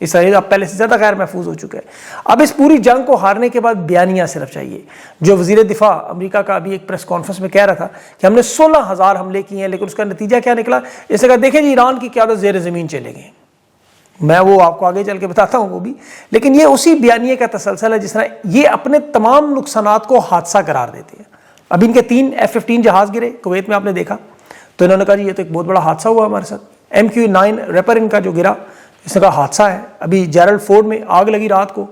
اسرائیل اب پہلے سے زیادہ غیر محفوظ ہو چکا ہے. اب اس پوری جنگ کو ہارنے کے بعد بیانیہ صرف چاہیے. جو وزیر دفاع امریکہ کا ابھی ایک پریس کانفرنس میں کہہ رہا تھا کہ ہم نے 16,000 حملے کیے ہیں، لیکن اس کا نتیجہ کیا نکلا؟ اس نے کہا دیکھیں جی ایران کی قیادت زیر زمین چلے گئے. میں وہ آپ کو آگے چل کے بتاتا ہوں وہ بھی، لیکن یہ اسی بیانیے کا تسلسل ہے جس طرح یہ اپنے تمام نقصانات کو حادثہ قرار دیتے ہیں. اب ان کے 3 F-15 جہاز گرے کویت میں، آپ نے دیکھا، تو انہوں نے کہا جی یہ تو ایک بہت بڑا حادثہ ہوا ہمارے ساتھ. MQ-9 ریپر ان کا جو گرا، اس نے کہا حادثہ ہے. ابھی جیرلڈ فورڈ میں آگ لگی رات کو،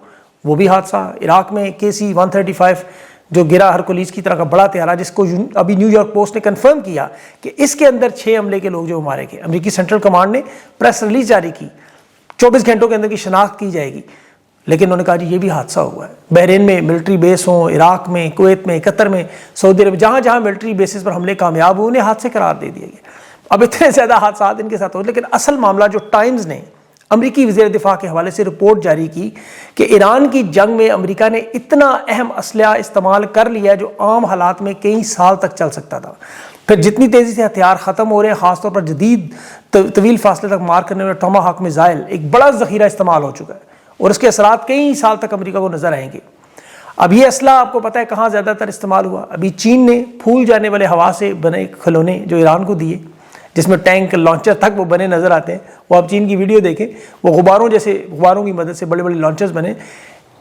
وہ بھی حادثہ. عراق میں KC-135 جو گرا ہرکولیس کی طرح کا بڑا طیارہ، جس کو ابھی نیو یارک پوسٹ نے کنفرم کیا کہ اس کے اندر 6 حملے کے لوگ جو مارے گئے. امریکی سینٹرل کمانڈ نے پریس ریلیز جاری کی، 24 گھنٹوں کے اندر کی شناخت کی جائے گی، لیکن انہوں نے کہا جی یہ بھی حادثہ ہوا ہے. بحرین میں ملٹری بیس ہوں، عراق میں، کویت میں، قطر میں، سعودی عرب، جہاں جہاں ملٹری بیسز پر حملے کامیاب ہوئے انہیں حادثے قرار دے دیا گیا. اب اتنے زیادہ حادثات ان کے ساتھ ہو، لیکن اصل معاملہ جو ٹائمز نے امریکی وزیر دفاع کے حوالے سے رپورٹ جاری کی کہ ایران کی جنگ میں امریکہ نے اتنا اہم اسلحہ استعمال کر لیا جو عام حالات میں کئی سال تک چل سکتا تھا. پھر جتنی تیزی سے ہتھیار ختم ہو رہے ہیں، خاص طور پر جدید طویل فاصلے تک مار کرنے والے ٹاما ہاک میزائل، ایک بڑا ذخیرہ استعمال ہو چکا ہے اور اس کے اثرات کئی سال تک امریکہ کو نظر آئیں گے. اب یہ اسلحہ آپ کو پتہ ہے کہاں زیادہ تر استعمال ہوا؟ ابھی چین نے پھول جانے والے ہوا سے بنے کھلونے جو ایران کو دیے، جس میں ٹینک لانچر تک وہ بنے نظر آتے ہیں. وہ آپ چین کی ویڈیو دیکھیں، وہ غباروں کی مدد سے بڑے بڑے لانچرز بنے،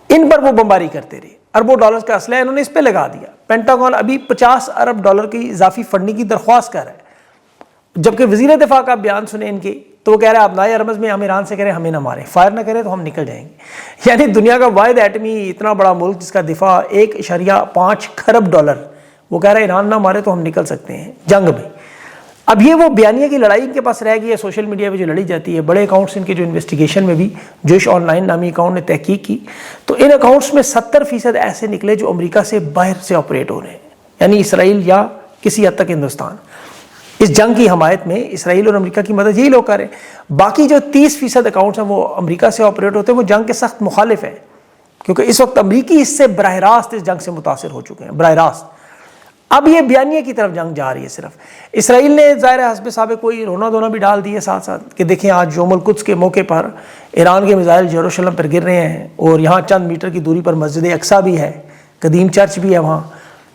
ان پر وہ بمباری کرتے رہے. اربوں ڈالرز کا اسلحہ انہوں نے اس پہ لگا دیا. پینٹاگون ابھی $50 ارب کی اضافی فنڈنگ کی درخواست کر رہا ہے، جبکہ وزیر دفاع کا بیان سنیں ان کے تو وہ کہہ رہا ہے اب نائے ارمز میں ہم ایران سے کہہ رہے ہیں ہمیں نہ ماریں، فائر نہ کریں تو ہم نکل جائیں گے. یعنی دنیا کا واحد ایٹمی اتنا بڑا ملک جس کا دفاع $1.5 کھرب، وہ کہہ رہا ہے ایران نہ مارے تو ہم نکل سکتے ہیں جنگ میں. اب یہ وہ بیانیہ کی لڑائی ان کے پاس رہ گئی ہے سوشل میڈیا پہ جو لڑی جاتی ہے. بڑے اکاؤنٹس ان کے جو انویسٹیگیشن میں بھی جوش آن لائن نامی اکاؤنٹ نے تحقیق کی تو ان اکاؤنٹس میں 70% ایسے نکلے جو امریکہ سے باہر سے آپریٹ ہو رہے ہیں، یعنی اسرائیل یا کسی حد تک ہندوستان. اس جنگ کی حمایت میں اسرائیل اور امریکہ کی مدد یہی لوگ کر رہے ہیں. باقی جو 30% اکاؤنٹس ہیں وہ امریکہ سے آپریٹ ہوتے ہیں، وہ جنگ کے سخت مخالف ہیں، کیونکہ اس وقت امریکی اس سے براہ راست اس جنگ سے متاثر ہو چکے ہیں، براہ راست. اب یہ بیانیے کی طرف جنگ جا رہی ہے. صرف اسرائیل نے ظاہر حسب سابق کوئی رونا دھونا بھی ڈال دی ہے ساتھ ساتھ کہ دیکھیں آج یوم القدس کے موقع پر ایران کے میزائل یروشلم پر گر رہے ہیں، اور یہاں چند میٹر کی دوری پر مسجد اقصیٰ بھی ہے، قدیم چرچ بھی ہے وہاں،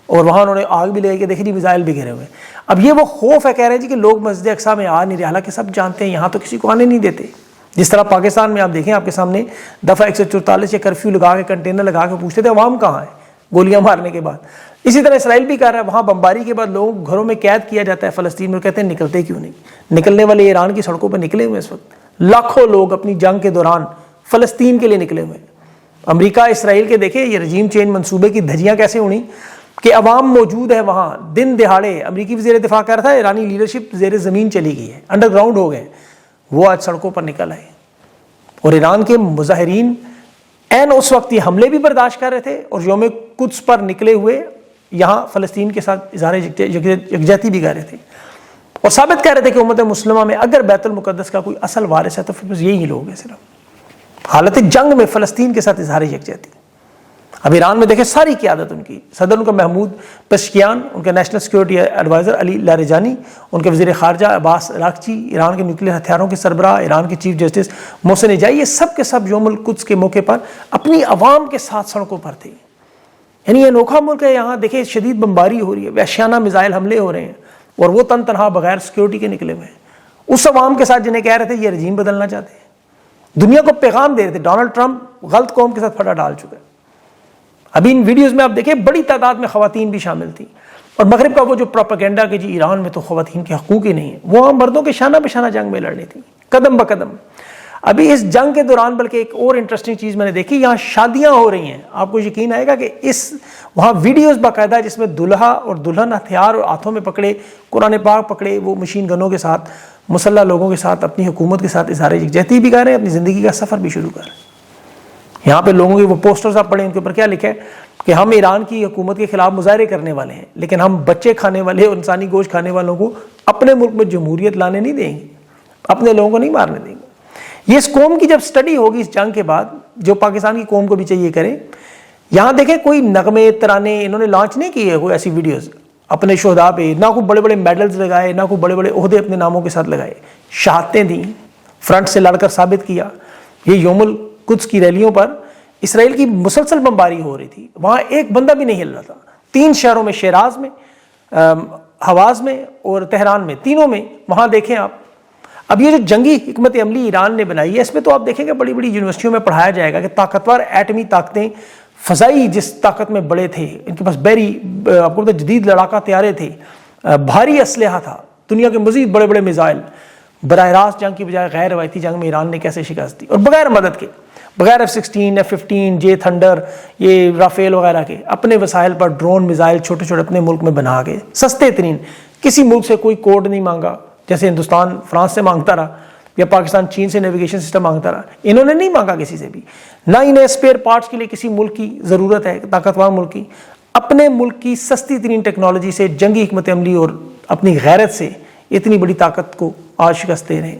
اور وہاں انہوں نے آگ بھی لگائی کہ دیکھیں جی میزائل بھی گرے ہوئے. اب یہ وہ خوف ہے، کہہ رہے ہیں جی کہ لوگ مسجد اقصیٰ میں آ نہیں رہے، حالانکہ سب جانتے ہیں یہاں تو کسی کو آنے نہیں دیتے. جس طرح پاکستان میں آپ دیکھیں آپ کے سامنے دفعہ 144 یا کرفیو لگا کے کنٹینر لگا کے پوچھتے تھے عوام کہاں ہے گولیاں مارنے کے بعد. اسی طرح اسرائیل بھی کر رہا ہے، وہاں بمباری کے بعد لوگوں کو گھروں میں قید کیا جاتا ہے فلسطین میں، کہتے ہیں نکلتے کیوں نہیں. نکلنے والے ایران کی سڑکوں پہ نکلے ہوئے اس وقت لاکھوں لوگ اپنی جنگ کے دوران فلسطین کے لیے نکلے ہوئے ہیں. امریکہ اسرائیل کے دیکھیں یہ رجیم چینج منصوبے کی دھجیاں کیسے اڑیں کہ عوام موجود ہے وہاں دن دہاڑے. امریکی وزیر دفاع کہہ رہا تھا ایرانی لیڈرشپ زیر زمین چلی گئی ہے، انڈر گراؤنڈ ہو گئے، وہ آج سڑکوں پر نکل آئے. اور ایران کے مظاہرین این اس وقت یہ حملے بھی برداشت کر رہے تھے اور یوم قدس پر نکلے ہوئے یہاں فلسطین کے ساتھ اظہار یکجہتی بھی کر رہے تھے، اور ثابت کر رہے تھے کہ امت مسلمہ میں اگر بیت المقدس کا کوئی اصل وارث ہے تو پھر بس یہی لوگ ہیں. صرف حالت جنگ میں فلسطین کے ساتھ اظہار یکجہتی. اب ایران میں دیکھیں ساری قیادت ان کی، صدر ان کا محمود پشکیان، ان کے نیشنل سیکورٹی ایڈوائزر علی لاریجانی، ان کے وزیر خارجہ عباس راکچی، ایران کے نیوکلیئر ہتھیاروں کے سربراہ ایران کے چیف جسٹس محسن اجائی، یہ سب کے سب یوم القدس کے موقع پر اپنی عوام کے ساتھ سڑکوں پر تھے. یعنی یہ انوکھا ملک ہے، یہاں دیکھیں شدید بمباری ہو رہی ہے، وحشیانہ میزائل حملے ہو رہے ہیں، اور وہ تنہا بغیر سیکورٹی کے نکلے ہوئے ہیں اس عوام کے ساتھ جنہیں کہہ رہے تھے یہ رجیم بدلنا چاہتے ہیں، دنیا کو پیغام دے رہے تھے. ڈونلڈ ٹرمپ غلط قوم کے ساتھ پھٹا ڈال چکا ہے. ابھی ان ویڈیوز میں آپ دیکھیں بڑی تعداد میں خواتین بھی شامل تھیں، اور مغرب کا وہ جو پروپیگنڈا کہ جی ایران میں تو خواتین کے حقوق ہی نہیں ہیں، وہ ہم مردوں کے شانہ بشانہ جنگ میں لڑ رہی تھی قدم بقدم. ابھی اس جنگ کے دوران بلکہ ایک اور انٹرسٹنگ چیز میں نے دیکھی، یہاں شادیاں ہو رہی ہیں. آپ کو یقین آئے گا کہ وہاں ویڈیوز باقاعدہ جس میں دلہا اور دلہن ہتھیار اور ہاتھوں میں پکڑے قرآن پاک پکڑے وہ مشین گنوں کے ساتھ مسلح لوگوں کے ساتھ اپنی حکومت کے ساتھ اظہار یکجہتی بھی کر رہے ہیں، اپنی زندگی کا سفر بھی شروع کر رہے ہیں. یہاں پہ لوگوں کے وہ پوسٹرز آپ پڑھیں، ان کے اوپر کیا لکھا ہے کہ ہم ایران کی حکومت کے خلاف مظاہرے کرنے والے ہیں، لیکن ہم بچے کھانے والے اور انسانی گوشت کھانے والوں کو اپنے ملک میں جمہوریت لانے نہیں دیں گے، اپنے لوگوں کو نہیں مارنے دیں گے. یہ اس قوم کی جب سٹڈی ہوگی اس جنگ کے بعد، جو پاکستان کی قوم کو بھی چاہیے کریں، یہاں دیکھیں کوئی نغمے ترانے انہوں نے لانچ نہیں کیے کوئی ایسی ویڈیوز اپنے شہداء پہ، نہ کوئی بڑے بڑے میڈلز لگائے، نہ کوئی بڑے بڑے عہدے اپنے ناموں کے ساتھ لگائے. شہادتیں دیں، فرنٹ سے لڑ کر ثابت کیا یہ یوم القدس کی ریلیوں پر اسرائیل کی مسلسل بمباری ہو رہی تھی، وہاں ایک بندہ بھی نہیں ہل رہا تھا. 3 شہروں میں، شیراز میں، حواز میں اور تہران میں، تینوں میں وہاں دیکھیں آپ. اب یہ جو جنگی حکمت عملی ایران نے بنائی ہے، اس میں تو آپ دیکھیں گے بڑی بڑی یونیورسٹیوں میں پڑھایا جائے گا کہ طاقتور ایٹمی طاقتیں، فضائی جس طاقت میں بڑے تھے، ان کے پاس آپ کو جدید لڑاکا طیارے تھے، بھاری اسلحہ تھا، دنیا کے مزید بڑے بڑے میزائل، براہ راست جنگ کی بجائے غیر روایتی جنگ میں ایران نے کیسے شکست دی، اور بغیر مدد کے، بغیر F-16 F-15 جے تھنڈر، یہ رافیل وغیرہ کے، اپنے وسائل پر ڈرون میزائل چھوٹے چھوٹے اپنے ملک میں بنا کے، سستے ترین، کسی ملک سے کوئی کوڈ نہیں مانگا جیسے ہندوستان فرانس سے مانگتا رہا یا پاکستان چین سے نیویگیشن سسٹم مانگتا رہا. انہوں نے نہیں مانگا کسی سے بھی، نہ انہیں اسپیئر پارٹس کے لیے کسی ملک کی ضرورت ہے، طاقتور ملک کی. اپنے ملک کی سستی ترین ٹیکنالوجی سے، جنگی حکمت عملی اور اپنی غیرت سے اتنی بڑی طاقت کو آج شکست دے رہے ہیں.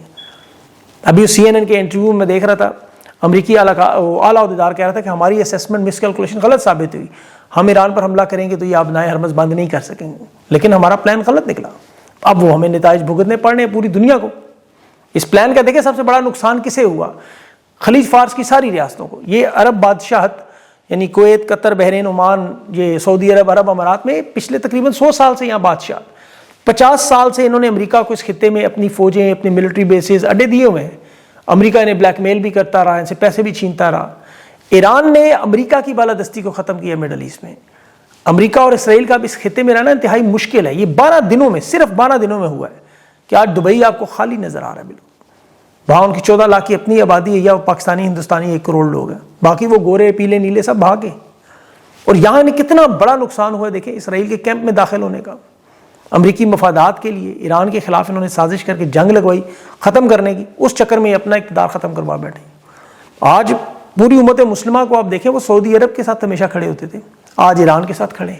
ابھی CNN کے انٹرویو میں دیکھ رہا تھا، امریکی اعلیٰ عہدیدار کہہ رہا تھا کہ ہماری اسیسمنٹ مس کیلکولیشن غلط ثابت ہوئی، ہم ایران پر حملہ کریں گے تو یہ آبنائے ہرمز بند نہیں کر سکیں گے، لیکن ہمارا پلان غلط نکلا. اب وہ ہمیں نتائج بھگتنے پڑنے پوری دنیا کو. اس پلان کا دیکھیں سب سے بڑا نقصان کسے ہوا؟ خلیج فارس کی ساری ریاستوں کو. یہ عرب بادشاہت یعنی کویت، قطر، بحرین، عمان، یہ سعودی عرب، عرب امارات میں پچھلے تقریباً 100 سال سے یہاں بادشاہت، 50 سال سے انہوں نے امریکہ کو اس خطے میں اپنی فوجیں، اپنی ملٹری بیسز اڈے دیے ہوئے ہیں. امریکہ انہیں بلیک میل بھی کرتا رہا، ان سے پیسے بھی چھینتا رہا. ایران نے امریکہ کی بالادستی کو ختم کیا مڈل ایسٹ میں. امریکہ اور اسرائیل کا اب اس خطے میں رہنا انتہائی مشکل ہے. یہ 12 دنوں میں، صرف 12 دنوں میں ہوا ہے کہ آج دبئی آپ کو خالی نظر آ رہا ہے بالکل. وہاں ان کی 14 لاکھ کی اپنی آبادی ہے، یا پاکستانی ہندوستانی 1 کروڑ لوگ ہیں، باقی وہ گورے پیلے نیلے سب بھاگے. اور یہاں انہیں کتنا بڑا نقصان ہوا ہے دیکھیں اسرائیل کے کیمپ میں داخل ہونے کا. امریکی مفادات کے لیے ایران کے خلاف انہوں نے سازش کر کے جنگ لگوائی ختم کرنے کی، اس چکر میں اپنا اقتدار ختم کروا بیٹھے. آج پوری امت مسلمہ کو آپ دیکھیں، وہ سعودی عرب کے ساتھ ہمیشہ کھڑے ہوتے تھے، آج ایران کے ساتھ کھڑے ہیں.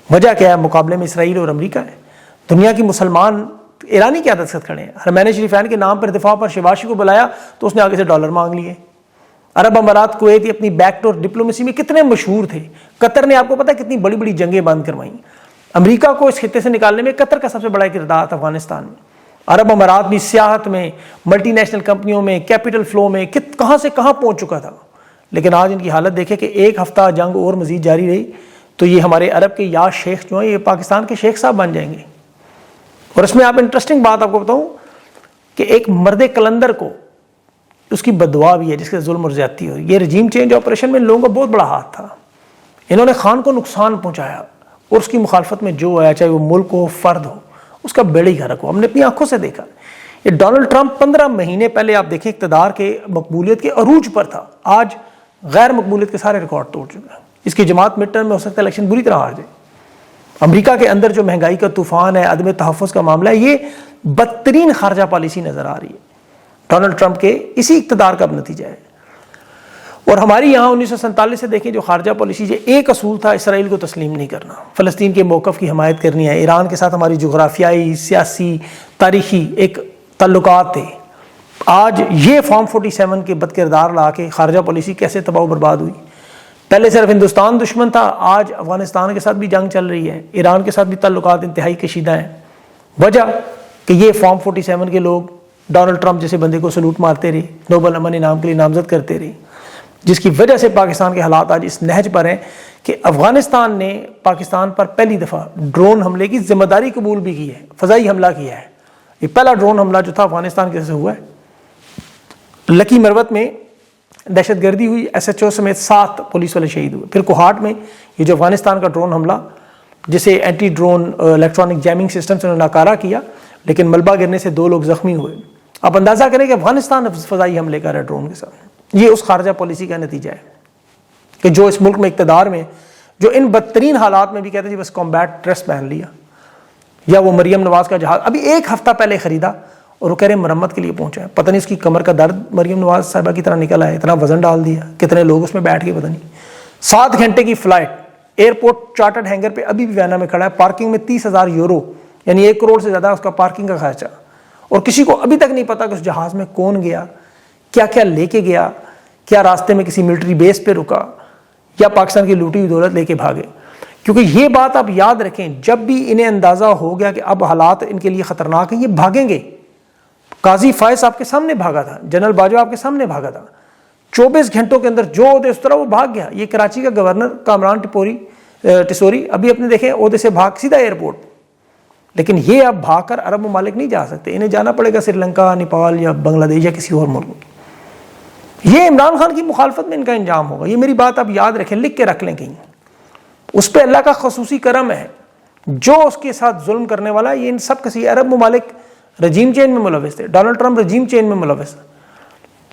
وجہ کیا ہے؟ مقابلے میں اسرائیل اور امریکہ ہے. دنیا کی مسلمان ایرانی قیادت کے ساتھ کھڑے ہیں. حرمین شریفین کے نام پر دفاع پر شیواشی کو بلایا تو اس نے آگے سے ڈالر مانگ لیے. عرب امارات، کویت اپنی بیک ڈور ڈپلومیسی میں کتنے مشہور تھے. قطر نے آپ کو پتا ہے کتنی بڑی بڑی جنگیں بند کروائیں. امریکہ کو اس خطے سے نکالنے میں قطر کا سب سے بڑا کردار تھا افغانستان میں. عرب امارات بھی سیاحت میں، ملٹی نیشنل کمپنیوں میں، کیپٹل فلو میں کہاں سے کہاں پہنچ چکا تھا. لیکن آج ان کی حالت دیکھیں کہ 1 ہفتہ جنگ اور مزید جاری رہی تو یہ ہمارے عرب کے یا شیخ جو ہیں یہ پاکستان کے شیخ صاحب بن جائیں گے. اور اس میں آپ انٹرسٹنگ بات آپ کو بتاؤں کہ ایک مرد کلندر کو اس کی بددعا بھی ہے جس کے ظلم اور زیادتی ہوئی. یہ رجیم چینج آپریشن میں ان لوگوں کا بہت بڑا ہاتھ تھا. انہوں نے خان کو نقصان پہنچایا اور اس کی مخالفت میں جو آیا، چاہے وہ ملک ہو، فرد ہو، اس کا بیڑا ہی غرق ہو. ہم نے اپنی آنکھوں سے دیکھا. یہ ڈونلڈ ٹرمپ 15 مہینے پہلے آپ دیکھیں اقتدار کے مقبولیت کے عروج پر تھا، آج غیر مقبولیت کے سارے ریکارڈ توڑ چکا ہے. اس کی جماعت مڈ ٹرم میں ہو سکتا ہے الیکشن بری طرح ہار جائے. امریکہ کے اندر جو مہنگائی کا طوفان ہے، عدم تحفظ کا معاملہ ہے، یہ بدترین خارجہ پالیسی نظر آ رہی ہے ڈونلڈ ٹرمپ کے اسی اقتدار کا نتیجہ ہے. اور ہماری یہاں 1947 سے دیکھیں جو خارجہ پالیسی، یہ ایک اصول تھا، اسرائیل کو تسلیم نہیں کرنا، فلسطین کے موقف کی حمایت کرنی ہے. ایران کے ساتھ ہماری جغرافیائی، سیاسی، تاریخی ایک تعلقات تھے. آج یہ فارم 47 کے بد کردار لا کے خارجہ پالیسی کیسے تباہ و برباد ہوئی. پہلے صرف ہندوستان دشمن تھا، آج افغانستان کے ساتھ بھی جنگ چل رہی ہے، ایران کے ساتھ بھی تعلقات انتہائی کشیدہ ہیں. وجہ کہ یہ فارم 47 کے لوگ ڈونلڈ ٹرمپ جیسے بندے کو سلوٹ مارتے رہے، نوبل امن انعام کے لیے نامزد کرتے رہے، جس کی وجہ سے پاکستان کے حالات آج اس نہج پر ہیں کہ افغانستان نے پاکستان پر پہلی دفعہ ڈرون حملے کی ذمہ داری قبول بھی کی ہے، فضائی حملہ کیا ہے. یہ پہلا ڈرون حملہ جو تھا افغانستان کے سے ہوا ہے. لکی مروت میں دہشت گردی ہوئی، SHO سمیت 7 پولیس والے شہید ہوئے. پھر کوہاٹ میں یہ جو افغانستان کا ڈرون حملہ جسے anti drone electronic jamming system سے ناکارہ کیا، لیکن ملبہ گرنے سے 2 لوگ زخمی ہوئے. آپ اندازہ کریں کہ افغانستان فضائی حملے کر رہا ہے ڈرون کے ساتھ. یہ اس خارجہ پالیسی کا نتیجہ ہے کہ جو اس ملک میں اقتدار میں، جو ان بدترین حالات میں بھی کہتے ہیں جی بس کمبیٹ ڈریس پہن لیا، یا وہ مریم نواز کا جہاز ابھی 1 ہفتہ پہلے خریدا اور وہ کہہ رہے ہیں مرمت کے لیے پہنچا ہے. پتہ نہیں اس کی کمر کا درد مریم نواز صاحبہ کی طرح نکلا ہے، اتنا وزن ڈال دیا، کتنے لوگ اس میں بیٹھ کے، پتہ نہیں. 7 گھنٹے کی فلائٹ ایئرپورٹ چارٹرڈ ہینگر پہ ابھی بھی وینا میں کھڑا ہے. پارکنگ میں 30,000 یورو یعنی 1 کروڑ سے زیادہ اس کا پارکنگ کا خرچہ. اور کسی کو ابھی تک نہیں پتا کہ اس جہاز میں کون گیا، کیا کیا لے کے گیا، کیا راستے میں کسی ملٹری بیس پہ رکا یا پاکستان کی لوٹی ہوئی دولت لے کے بھاگے. کیونکہ یہ بات آپ یاد رکھیں، جب بھی انہیں اندازہ ہو گیا کہ اب حالات ان کے لیے خطرناک ہیں، یہ بھاگیں گے. قاضی فائز آپ کے سامنے بھاگا تھا, جنرل باجوہ آپ کے سامنے بھاگا تھا, 24 گھنٹوں کے اندر جو عہدے اس طرح وہ بھاگ گیا. یہ کراچی کا گورنر کامران ٹسوری ابھی اپنے دیکھیں عہدے سے بھاگ سیدھا ایئرپورٹ, لیکن یہ اب بھاگ کر عرب ممالک نہیں جا سکتے, انہیں جانا پڑے گا سری لنکا, نیپال یا بنگلہ دیش یا کسی اور ملک. یہ عمران خان کی مخالفت میں ان کا انجام ہوگا. یہ میری بات آپ یاد رکھیں, لکھ کے رکھ لیں کہیں. اس پہ اللہ کا خصوصی کرم ہے, جو اس کے ساتھ ظلم کرنے والا, یہ ان سب کسی عرب ممالک رجیم چینج میں ملوث تھے. ڈونلڈ ٹرمپ رجیم چینج میں ملوث.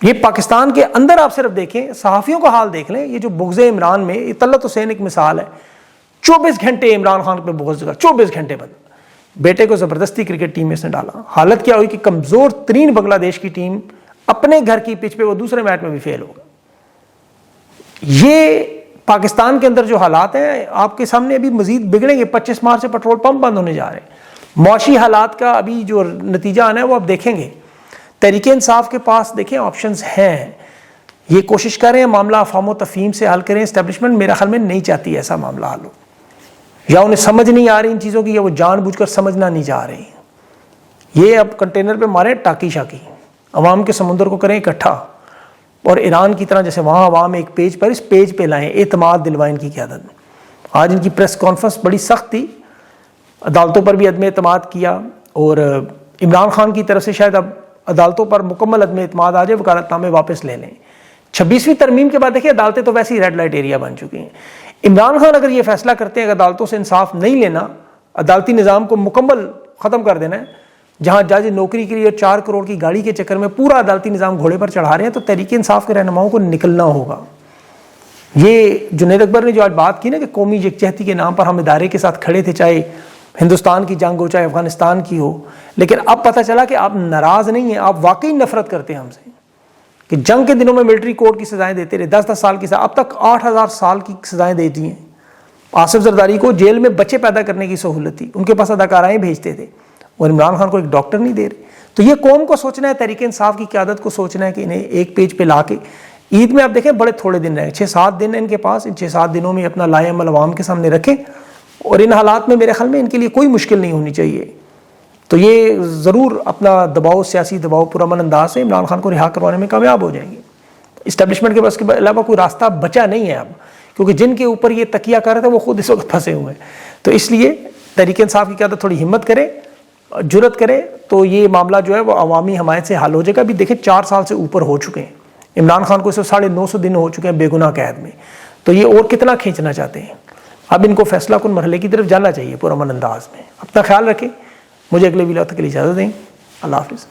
یہ پاکستان کے اندر آپ صرف دیکھیں, صحافیوں کا حال دیکھ لیں. یہ جو بغض عمران میں, یہ طلعت حسین ایک مثال ہے, 24 گھنٹے عمران خان پہ بغض کا, 24 گھنٹے بعد بیٹے کو زبردستی کرکٹ ٹیم میں اس نے ڈالا. حالت کیا ہوئی کہ کمزور ترین بنگلہ دیش کی ٹیم اپنے گھر کی پچ پہ وہ دوسرے میچ میں بھی فیل ہوگا. یہ پاکستان کے اندر جو حالات ہیں آپ کے سامنے ابھی مزید بگڑیں گے. 25 مارچ سے پیٹرول پمپ بند ہونے جا رہے ہیں. معاشی حالات کا ابھی جو نتیجہ آنا ہے وہ آپ دیکھیں گے. تحریک انصاف کے پاس دیکھیں آپشنز ہیں, یہ کوشش کر رہے ہیں معاملہ افہام و تفہیم سے حل کریں. اسٹیبلشمنٹ میرا خیال میں نہیں چاہتی ایسا معاملہ حل ہو, یا انہیں سمجھ نہیں آ رہی ان چیزوں کی, یا وہ جان بوجھ کر سمجھنا نہیں چاہ رہے ہیں. یہ اب کنٹینر پہ مارے ٹاکی شاکی, عوام کے سمندر کو کریں اکٹھا, اور ایران کی طرح جیسے وہاں عوام ایک پیج پر, اس پیج پہ لائیں, اعتماد دلوائیں ان کی قیادت میں. آج ان کی پریس کانفرنس بڑی سخت تھی, عدالتوں پر بھی عدم اعتماد کیا, اور عمران خان کی طرف سے شاید اب عدالتوں پر مکمل عدم اعتماد آ جائے, وکالت نامے واپس لے لیں. 26ویں ترمیم کے بعد دیکھیں عدالتیں تو ویسے ہی ریڈ لائٹ ایریا بن چکی ہیں. عمران خان اگر یہ فیصلہ کرتے ہیں کہ عدالتوں سے انصاف نہیں لینا, عدالتی نظام کو مکمل ختم کر دینا ہے, جہاں جج نوکری کے لیے 4 کروڑ کی گاڑی کے چکر میں پورا عدالتی نظام گھوڑے پر چڑھا رہے ہیں, تو تحریک انصاف کے رہنماؤں کو نکلنا ہوگا. یہ جنید اکبر نے جو آج بات کی نا کہ قومی یکجہتی کے نام پر ہم ادارے کے ساتھ کھڑے تھے, چاہے ہندوستان کی جنگ ہو چاہے افغانستان کی ہو, لیکن اب پتہ چلا کہ آپ ناراض نہیں ہیں, آپ واقعی نفرت کرتے ہیں ہم سے. کہ جنگ کے دنوں میں ملٹری کوڈ کی سزائیں دیتے رہے, 10-10 سال کی سزا, اب تک 8000 سال کی سزائیں دے دی ہیں. آصف زرداری کو جیل میں بچے پیدا کرنے کی سہولت تھی, ان کے پاس اداکارائیں بھیجتے تھے, اور عمران خان کو ایک ڈاکٹر نہیں دے رہے. تو یہ قوم کو سوچنا ہے, تحریک انصاف کی قیادت کو سوچنا ہے کہ انہیں ایک پیج پہ لا کے, عید میں آپ دیکھیں بڑے تھوڑے دن رہے, 6-7 دن ہیں ان کے پاس, ان 6-7 دنوں میں اپنا لائے عمل عوام کے سامنے رکھیں, اور ان حالات میں میرے خیال میں ان کے لیے کوئی مشکل نہیں ہونی چاہیے. تو یہ ضرور اپنا دباؤ, سیاسی دباؤ پرامن انداز سے عمران خان کو رہا کروانے میں کامیاب ہو جائیں گے. اسٹیبلشمنٹ کے پاس کے علاوہ کوئی راستہ بچا نہیں ہے اب, کیونکہ جن کے اوپر یہ تکیہ کر رہے تھے وہ خود اس وقت پھنسے ہوئے ہیں. تو اس لیے تحریک انصاف کی قیادت تھوڑی ہمت کرے, جرت کرے, تو یہ معاملہ جو ہے وہ عوامی حمایت سے حل ہو جائے گا. ابھی دیکھیں 4 سال سے اوپر ہو چکے ہیں, عمران خان کو 950 دن ہو چکے ہیں بے گناہ قید میں, تو یہ اور کتنا کھینچنا چاہتے ہیں. اب ان کو فیصلہ کن مرحلے کی طرف جانا چاہیے پرامن انداز میں. اپنا خیال رکھیں, مجھے اگلے ویلاگ تک کے لیے اجازت دیں. اللہ حافظ.